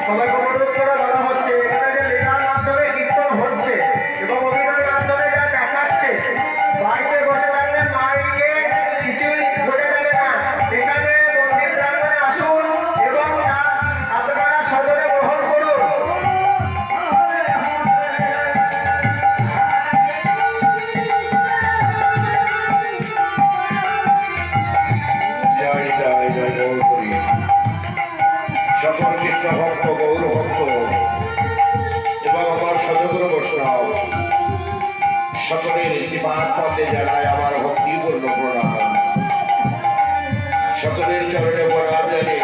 সবাইকে অনুরোধ করে বলা হচ্ছে এখানে যে লীলার মাধ্যমে কীর্তন হচ্ছে এবং অভিনয়ের মাধ্যমে যা দেখাচ্ছে, বাড়িতে বসে থাকলে মাইকে কিছুই বোঝা যাবে না। এখানে মন্দির প্রাঙ্গণে আসুন এবং আপনারা সজনে গ্রহণ করুন। জয় জয় জয় গৌর হরি। সকল কৃষ্ণ ভক্ত, গৌর ভক্ত এবং আমার সদগুরু বৈষ্ণব সকলের ঋষিপাদ পথে জানায় আমার ভক্তিপূর্ণ প্রণাম। সকলের চরণে প্রণাম জানিয়ে